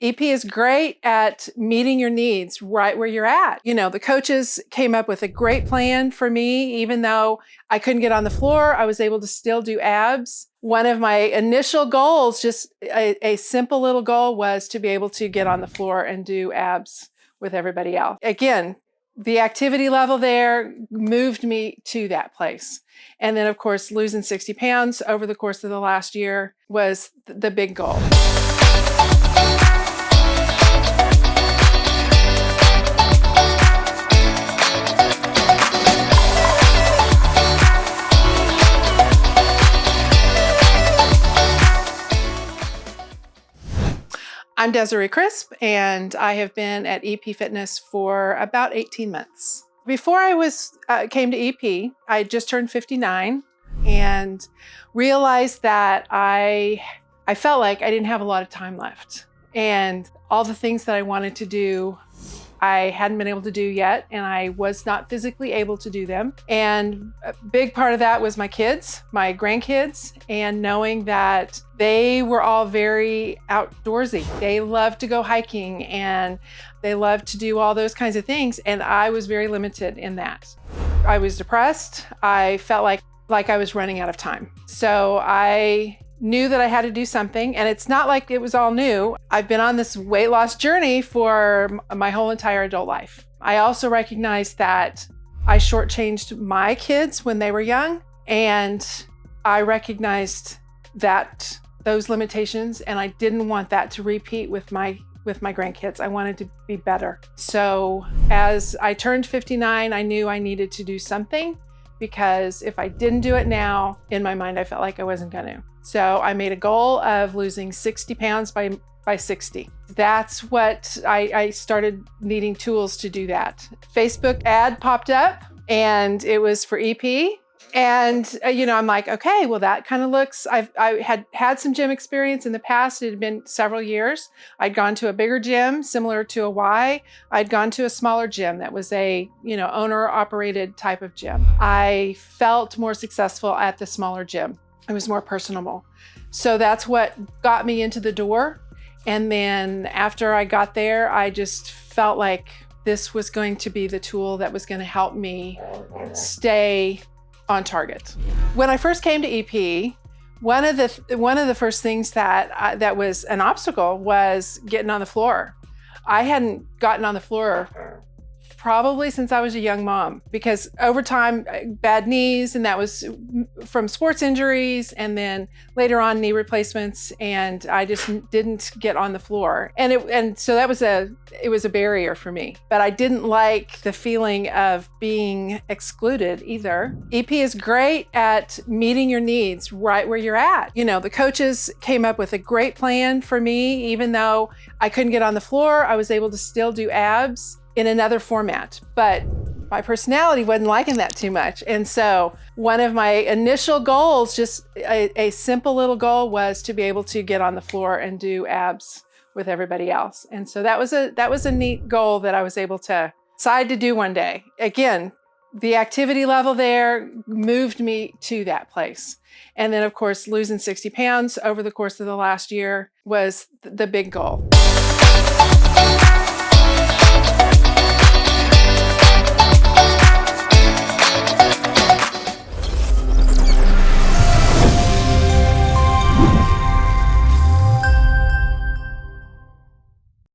EP is great at meeting your needs right where you're at. You know, the coaches came up with a great plan for me. Even though I couldn't get on the floor, I was able to still do abs. One of my initial goals, just a simple little goal, was to be able to get on the floor and do abs with everybody else. Again, the activity level there moved me to that place. And then, of course, losing 60 pounds over the course of the last year was the big goal. I'm Desiree Crisp, and I have been at EP Fitness for about 18 months. Before I came to EP, I just turned 59 and realized that I felt like I didn't have a lot of time left. And all the things that I wanted to do, I hadn't been able to do yet, and I was not physically able to do them. And a big part of that was my kids, my grandkids, and knowing that they were all very outdoorsy. They loved to go hiking and they loved to do all those kinds of things. And I was very limited in that. I was depressed. I felt like I was running out of time. So I knew that I had to do something, and it's not like it was all new. I've been on this weight loss journey for my whole entire adult life. I also recognized that I shortchanged my kids when they were young, and I recognized that those limitations, and I didn't want that to repeat with my grandkids. I wanted to be better. So as I turned 59, I knew I needed to do something, because if I didn't do it now, in my mind, I felt like I wasn't going to. So I made a goal of losing 60 pounds by 60. That's what I started needing tools to do that. Facebook ad popped up, and it was for EP. And, I'm like, okay, well, that kind of looks, I had some gym experience in the past. It had been several years. I'd gone to a bigger gym similar to a Y. I'd gone to a smaller gym that was a, owner operated type of gym. I felt more successful at the smaller gym. It was more personable. So that's what got me into the door. And then after I got there, I just felt like this was going to be the tool that was going to help me stay on target. When I first came to EP, one of the first things that was an obstacle was getting on the floor. I hadn't gotten on the floor probably since I was a young mom, because over time, bad knees, and that was from sports injuries, and then later on knee replacements, and I just didn't get on the floor. And so it was a barrier for me, but I didn't like the feeling of being excluded either. EP is great at meeting your needs right where you're at. The coaches came up with a great plan for me. Even though I couldn't get on the floor, I was able to still do abs in another format, but my personality wasn't liking that too much. And so one of my initial goals, just a simple little goal, was to be able to get on the floor and do abs with everybody else. And so that was a neat goal that I was able to decide to do one day. Again, the activity level there moved me to that place. And then, of course, losing 60 pounds over the course of the last year was the big goal.